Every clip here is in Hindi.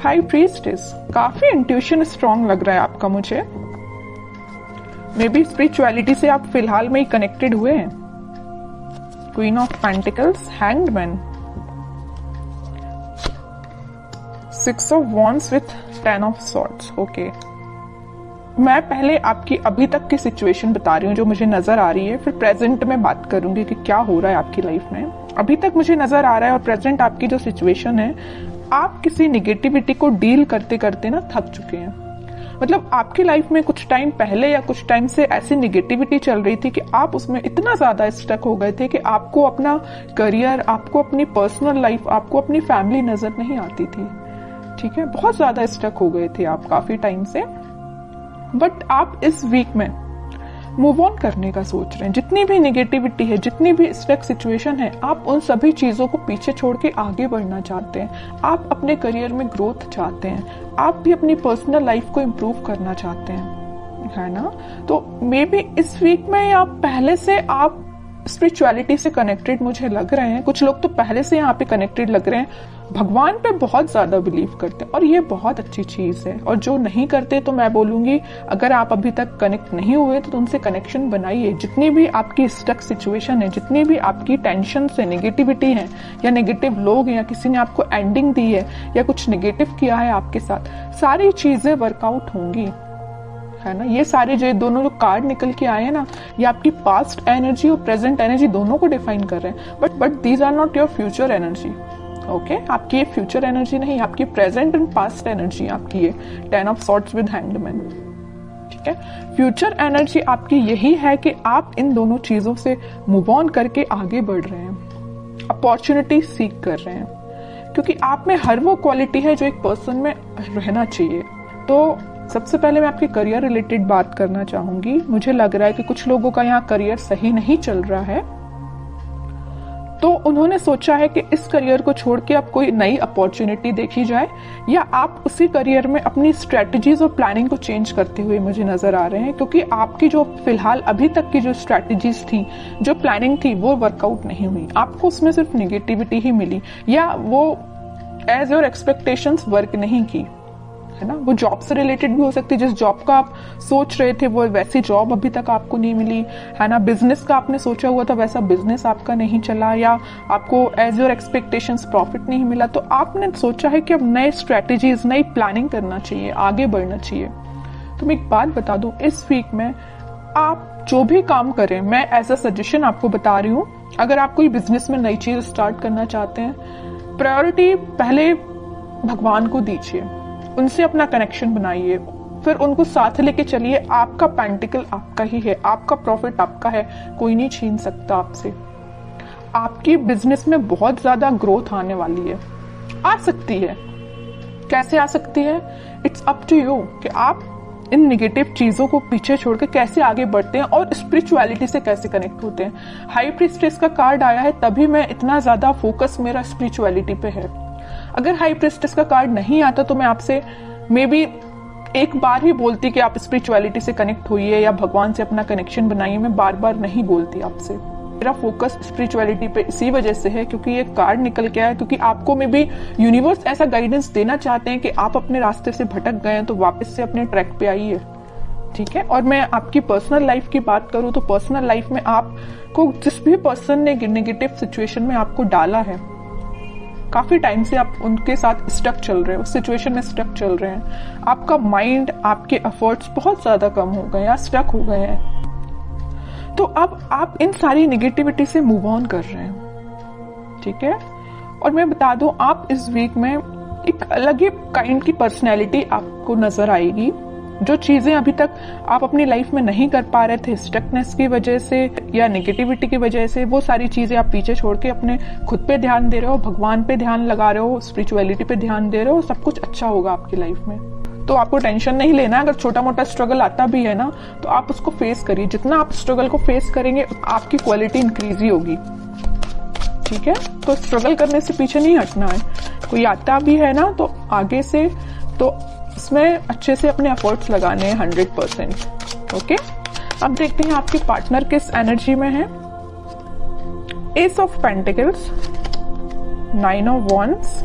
हाई प्रीस्टेस, काफी इंट्यूशन स्ट्रांग लग रहा है आपका मुझे। मे बी स्पिरिचुअलिटी से आप फिलहाल में ही कनेक्टेड हुए हैं। Queen of pentacles, hanged man, 6 of wands with 10 of swords. Okay, मैं पहले आपकी अभी तक की सिचुएशन बता रही हूँ जो मुझे नजर आ रही है, फिर प्रेजेंट में बात करूंगी कि क्या हो रहा है आपकी लाइफ में। अभी तक मुझे नजर आ रहा है और प्रेजेंट आपकी जो सिचुएशन है, आप किसी निगेटिविटी को डील करते करते ना थक चुके हैं। मतलब आपकी लाइफ में कुछ टाइम पहले या कुछ टाइम से ऐसी निगेटिविटी चल रही थी कि आप उसमें इतना ज्यादा स्टक हो गए थे कि आपको अपना करियर, आपको अपनी पर्सनल लाइफ, आपको अपनी फैमिली नजर नहीं आती थी। ठीक है, बहुत ज्यादा स्टक हो गए थे आप काफी टाइम से। बट आप इस वीक में मूव ऑन करने का सोच रहे हैं। जितनी भी निगेटिविटी है, जितनी भी स्टक सिचुएशन है, आप उन सभी चीजों को पीछे छोड़ के आगे बढ़ना चाहते हैं। आप अपने करियर में ग्रोथ चाहते हैं, आप भी अपनी पर्सनल लाइफ को इम्प्रूव करना चाहते हैं, है ना। तो मे बी इस वीक में या पहले से आप स्पिरिचुअलिटी से कनेक्टेड मुझे लग रहे हैं। कुछ लोग तो पहले से यहाँ पे कनेक्टेड लग रहे हैं, भगवान पे बहुत ज्यादा बिलीव करते हैं और ये बहुत अच्छी चीज है। और जो नहीं करते तो मैं बोलूंगी, अगर आप अभी तक कनेक्ट नहीं हुए तो उनसे कनेक्शन बनाइए। जितनी भी आपकी स्टक सिचुएशन है, जितनी भी आपकी टेंशन से नेगेटिविटी है या नेगेटिव लोग हैं या किसी ने आपको एंडिंग दी है या कुछ नेगेटिव किया है आपके साथ, सारी चीजें वर्कआउट होंगी, है ना। ये सारे जो दोनों जो कार्ड निकल के आए हैं ना, ये आपकी पास्ट एनर्जी और प्रेजेंट एनर्जी दोनों को डिफाइन कर रहे हैं। But these are not your future energy. Okay, आपकी ये फ्यूचर एनर्जी नहीं, आपकी प्रेजेंट एंड पास्ट एनर्जी आपकी ये 10 of swords with hanged man. ठीक है, फ्यूचर एनर्जी आपकी यही है कि आप इन दोनों चीजों से मूव ऑन करके आगे बढ़ रहे हैं, अपॉर्चुनिटी सीख कर रहे हैं, क्योंकि आप में हर वो क्वालिटी है जो एक पर्सन में रहना चाहिए। तो सबसे पहले मैं आपके करियर रिलेटेड बात करना चाहूंगी। मुझे लग रहा है कि कुछ लोगों का यहाँ करियर सही नहीं चल रहा है, तो उन्होंने सोचा है कि इस करियर को छोड़ के अब कोई नई अपॉर्चुनिटी देखी जाए, या आप उसी करियर में अपनी स्ट्रेटजीज और प्लानिंग को चेंज करते हुए मुझे नजर आ रहे हैं। क्योंकि आपकी जो फिलहाल अभी तक की जो स्ट्रेटजीज थी, जो प्लानिंग थी, वो वर्कआउट नहीं हुई। आपको उसमें सिर्फ निगेटिविटी ही मिली, या वो एज योर एक्सपेक्टेशंस वर्क नहीं की, है ना। वो जॉब से रिलेटेड भी हो सकती है, जिस जॉब का आप सोच रहे थे वो वैसी जॉब अभी तक आपको नहीं मिली, है ना। बिजनेस का आपने सोचा हुआ था, वैसा बिजनेस आपका नहीं चला, या आपको एज योर एक्सपेक्टेशंस प्रॉफिट नहीं मिला। तो आपने सोचा है कि अब नए स्ट्रेटेजीज, नई प्लानिंग करना चाहिए, आगे बढ़ना चाहिए। तो मैं एक बात बता दूं, इस वीक में आप जो भी काम करें, मैं एज अ सजेशन आपको बता रही हूँ, अगर आप कोई बिजनेस में नई चीज स्टार्ट करना चाहते हैं, प्रायोरिटी पहले भगवान को दीजिए, उनसे अपना कनेक्शन बनाइए, फिर उनको साथ लेके चलिए। आपका पेंटिकल आपका ही है, आपका प्रॉफिट आपका है, कोई नहीं छीन सकता आपसे। आपकी बिजनेस में बहुत ज्यादा ग्रोथ आने वाली है, आ सकती है। कैसे आ सकती है? इट्स अप टू यू कि आप इन नेगेटिव चीजों को पीछे छोड़ के कैसे आगे बढ़ते हैं और स्पिरिचुअलिटी से कैसे कनेक्ट होते हैं। हाई प्रीस्टेस का कार्ड आया है, तभी मैं इतना ज्यादा फोकस मेरा स्पिरिचुअलिटी पे है। अगर हाई प्रीस्टेस का कार्ड नहीं आता तो मैं आपसे मे बी एक बार ही बोलती कि आप स्पिरिचुअलिटी से कनेक्ट होइए या भगवान से अपना कनेक्शन बनाइए। मैं बार बार नहीं बोलती आपसे। मेरा फोकस स्पिरिचुअलिटी पे इसी वजह से है क्योंकि ये कार्ड निकल के आया, क्योंकि आपको मे बी यूनिवर्स ऐसा गाइडेंस देना चाहते हैं कि आप अपने रास्ते से भटक गए हैं तो वापस से अपने ट्रैक पे आइए। ठीक है, और मैं आपकी पर्सनल लाइफ की बात करूं तो पर्सनल लाइफ में आपको जिस भी पर्सन ने नेगेटिव सिचुएशन में आपको डाला है, काफी टाइम से आप उनके साथ स्टक चल रहे हो, उस सिचुएशन में स्टक चल रहे हैं। आपका माइंड, आपके एफर्ट्स बहुत ज्यादा कम हो गए या स्टक हो गए हैं। तो अब आप इन सारी नेगेटिविटी से मूव ऑन कर रहे हैं। ठीक है, और मैं बता दूं, आप इस वीक में एक अलग ही काइंड की पर्सनैलिटी आपको नजर आएगी। जो चीजें अभी तक आप अपनी लाइफ में नहीं कर पा रहे थे स्टकनेस की वजह से या नेगेटिविटी की वजह से, वो सारी चीजें आप पीछे छोड़ के अपने खुद पे ध्यान दे रहे हो, भगवान पे ध्यान लगा रहे हो, स्पिरिचुअलिटी पे ध्यान दे रहे हो, सब कुछ अच्छा होगा आपकी लाइफ में। तो आपको टेंशन नहीं लेना। अगर छोटा मोटा स्ट्रगल आता भी है ना, तो आप उसको फेस करिए। जितना आप स्ट्रगल को फेस करेंगे आपकी क्वालिटी इंक्रीज ही होगी। ठीक है, तो स्ट्रगल करने से पीछे नहीं हटना है। कोई आता भी है ना तो आगे से तो इसमें अच्छे से अपने एफर्ट्स लगाने हैं 100%। ओके, अब देखते हैं आपके पार्टनर किस एनर्जी में है। Ace of pentacles, 9 of wands,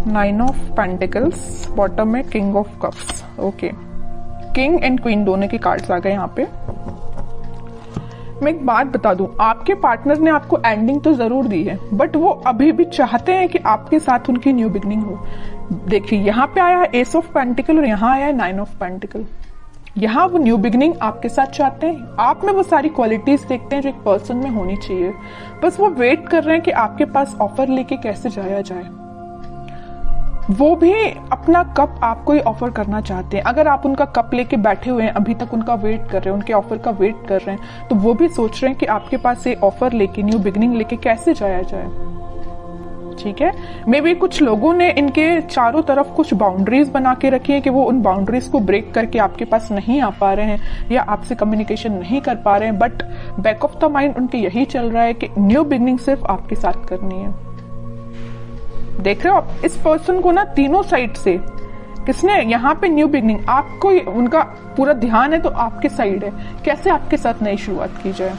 9 of pentacles, bottom में king of cups. Okay, king and queen दोनों के कार्ड्स आ गए यहाँ पे। मैं एक बात बता दूं, आपके पार्टनर ने आपको एंडिंग तो जरूर दी है, बट वो अभी भी चाहते हैं कि आपके साथ उनकी न्यू बिगनिंग हो। देखिए यहाँ पे आया है एस ऑफ पेंटिकल और यहाँ आया है 9 ऑफ पेंटिकल। यहाँ वो न्यू बिगनिंग आपके साथ चाहते हैं, आप में वो सारी क्वालिटीज देखते हैं जो एक पर्सन में होनी चाहिए, बस वो वेट कर रहे हैं कि आपके पास ऑफर लेके कैसे जाया जाए। वो भी अपना कप आपको ही ऑफर करना चाहते हैं। अगर आप उनका कप लेके बैठे हुए हैं, अभी तक उनका वेट कर रहे हैं, उनके ऑफर का वेट कर रहे हैं, तो वो भी सोच रहे हैं कि आपके पास से ऑफर लेके, न्यू बिगनिंग लेके कैसे जाया जाए। ठीक है, मे बी कुछ लोगों ने इनके चारों तरफ कुछ बाउंड्रीज बना के रखी है कि वो उन बाउंड्रीज को ब्रेक करके आपके पास नहीं आ पा रहे हैं या आपसे कम्युनिकेशन नहीं कर पा रहे हैं, but back of the mind उनके यही चल रहा है कि न्यू बिगनिंग सिर्फ आपके साथ करनी है। देख रहे हो आप इस पर्सन को ना, तीनों साइड से किसने यहाँ पे न्यू बिगनिंग, आपको उनका पूरा ध्यान है तो आपके साइड है, कैसे आपके साथ नई शुरुआत की जाए,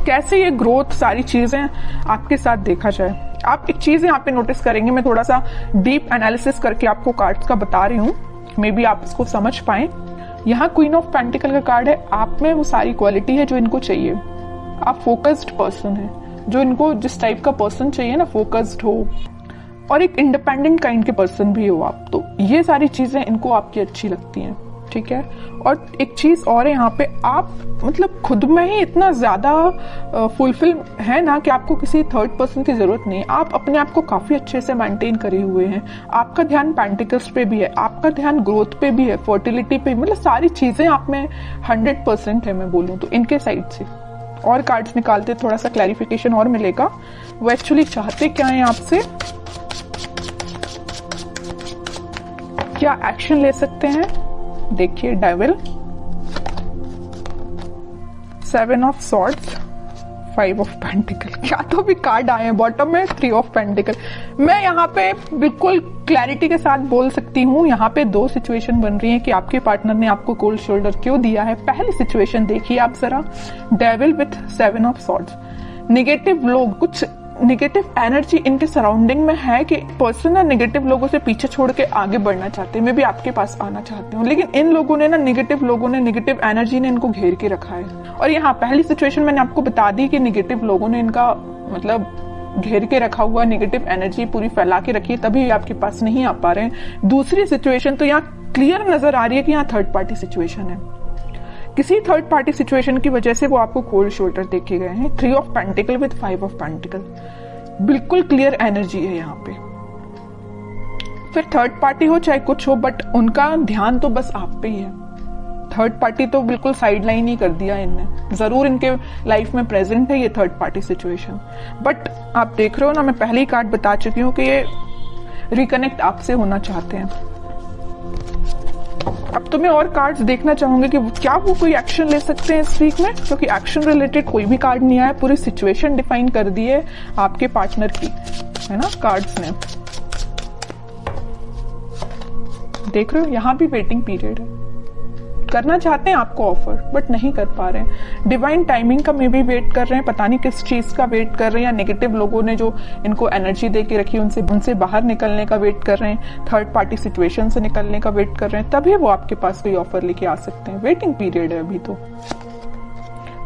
कैसे ये ग्रोथ, सारी चीजें आपके साथ देखा जाए। आप एक चीज यहाँ पे नोटिस करेंगे, मैं थोड़ा सा डीप एनालिसिस करके आपको कार्ड्स का बता रही हूँ, मे बी आप इसको समझ पाए। यहाँ क्वीन ऑफ पेंटिकल का कार्ड है, आप में वो सारी क्वालिटी है जो इनको चाहिए। आप फोकस्ड पर्सन है, जो इनको जिस टाइप का पर्सन चाहिए ना, फोकस्ड हो और एक इंडिपेंडेंट काइंड के पर्सन भी हो आप, तो ये सारी चीजें इनको आपकी अच्छी लगती हैं। ठीक है, और एक चीज और है यहाँ पे, आप मतलब खुद में ही इतना ज्यादा फुलफिल है ना कि आपको किसी थर्ड पर्सन की जरूरत नहीं। आप अपने आप को काफी अच्छे से मेंटेन करे हुए हैं, आपका ध्यान पेंटिकल्स पे भी है, आपका ध्यान ग्रोथ पे भी है, फर्टिलिटी पे, मतलब सारी चीजें आप में 100% है मैं बोलूँ तो इनके साइड से। और कार्ड्स निकालते थोड़ा सा क्लैरिफिकेशन और मिलेगा, वो एक्चुअली चाहते क्या है आपसे, क्या एक्शन ले सकते हैं। देखिए devil, 7 of swords, 5 of pentacle, क्या तो भी कार्ड आए हैं, बॉटम में 3 ऑफ पेंटिकल। मैं यहाँ पे बिल्कुल क्लैरिटी के साथ बोल सकती हूँ, यहाँ पे दो सिचुएशन बन रही है कि आपके पार्टनर ने आपको कोल्ड शोल्डर क्यों दिया है। पहली सिचुएशन देखिए आप जरा, devil with 7 of swords. Negative लोग, कुछ निगेटिव एनर्जी इनके सराउंडिंग में है कि पर्सन ना निगेटिव लोगों से पीछे छोड़ के आगे बढ़ना चाहते हैं, मैं भी आपके पास आना चाहती हूँ, लेकिन इन लोगों ने ना, निगेटिव लोगों ने, निगेटिव एनर्जी ने इनको घेर के रखा है। और यहाँ पहली सिचुएशन मैंने आपको बता दी कि निगेटिव लोगों ने इनका मतलब घेर के रखा हुआ, निगेटिव एनर्जी पूरी फैला के रखी है, तभी आपके पास नहीं आ पा रहे हैं। दूसरी सिचुएशन तो यहाँ क्लियर नजर आ रही है कि यहाँ थर्ड पार्टी सिचुएशन है, किसी थर्ड पार्टी सिचुएशन की वजह से वो आपको कोल्ड शोल्डर देखे गए हैं। 3 of pentacle with 5 of pentacle, बिल्कुल क्लियर एनर्जी है यहाँ पे। फिर थर्ड पार्टी हो चाहे कुछ हो, बट उनका ध्यान तो बस आप पे ही है। थर्ड पार्टी तो बिल्कुल साइड लाइन ही कर दिया इनने, जरूर इनके लाइफ में प्रेजेंट है ये थर्ड पार्टी सिचुएशन, बट आप देख रहे हो ना, मैं पहले ही कार्ड बता चुकी हूँ कि ये रिकनेक्ट आपसे होना चाहते हैं। अब तो मैं और कार्ड्स देखना चाहूंगी कि क्या वो कोई एक्शन ले सकते हैं इस वीक में, क्योंकि एक्शन रिलेटेड कोई भी कार्ड नहीं आया, पूरी सिचुएशन डिफाइन कर दी है आपके पार्टनर की, है ना कार्ड्स ने। देख रहे हो यहाँ भी वेटिंग पीरियड है, करना चाहते हैं आपको ऑफर बट नहीं कर पा रहे हैं। डिवाइन टाइमिंग का मे भी वेट कर रहे हैं, पता नहीं किस चीज का वेट कर रहे हैं, या नेगेटिव लोगों ने जो इनको एनर्जी दे के रखी उनसे बाहर निकलने का वेट कर रहे हैं, थर्ड पार्टी सिचुएशन से निकलने का वेट कर रहे हैं, तभी वो आपके पास कोई ऑफर लेके आ सकते हैं। वेटिंग पीरियड है अभी तो।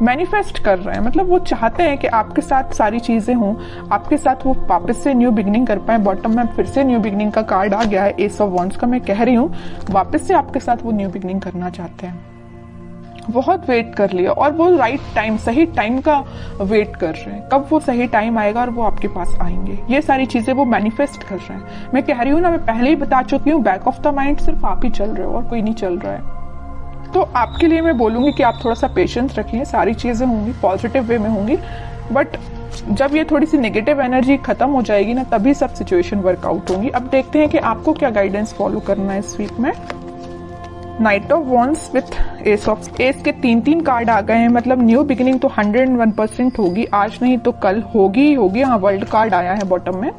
मैनिफेस्ट कर रहे हैं, मतलब वो चाहते हैं कि आपके साथ सारी चीजें हों, आपके साथ वो वापस से न्यू बिगनिंग कर पाए। बॉटम में फिर से न्यू बिगनिंग का कार्ड आ गया है, एस ऑफ वॉन्ड्स का। मैं कह रही हूँ वापस से आपके साथ वो न्यू बिगनिंग करना चाहते हैं। बहुत वेट कर लिया और वो राइट टाइम, सही टाइम का वेट कर रहे हैं, कब वो सही टाइम आएगा और वो आपके पास आएंगे। ये सारी चीजें वो मैनिफेस्ट कर रहे हैं। मैं कह रही हूँ ना, मैं पहले ही बता चुकी हूँ, बैक ऑफ द माइंड सिर्फ आप ही चल रहे हो और कोई नहीं चल रहा है। तो आपके लिए मैं बोलूंगी कि आप थोड़ा सा पेशेंस रखिए, सारी चीजें होंगी पॉजिटिव वे में होंगी, बट जब ये थोड़ी सी नेगेटिव एनर्जी खत्म हो जाएगी ना, तभी सब सिचुएशन वर्कआउट होंगी। अब देखते हैं कि आपको क्या गाइडेंस फॉलो करना है इस वीक में। Night of wands with S of, S के 3 कार्ड आ गए हैं, मतलब न्यू बिगिनिंग तो 101% होगी, आज नहीं तो कल होगी ही होगी। हाँ, वर्ल्ड कार्ड आया है बॉटम में।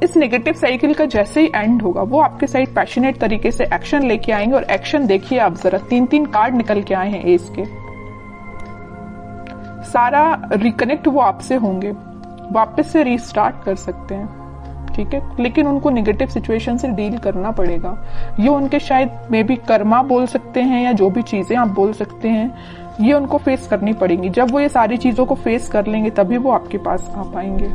इस नेगेटिव साइकिल का जैसे ही एंड होगा, वो आपके साइड पैशनेट तरीके से एक्शन लेके आएंगे। और एक्शन देखिए आप जरा, 3 कार्ड निकल के आए हैं एस के। सारा रिकनेक्ट वो आपसे होंगे, वापस से रीस्टार्ट कर सकते हैं। ठीक है, लेकिन उनको नेगेटिव सिचुएशन से डील करना पड़ेगा। ये उनके शायद मे बी कर्मा बोल सकते हैं या जो भी चीजें आप बोल सकते हैं, ये उनको फेस करनी पड़ेंगी। जब वो ये सारी चीजों को फेस कर लेंगे तभी वो आपके पास आ पाएंगे।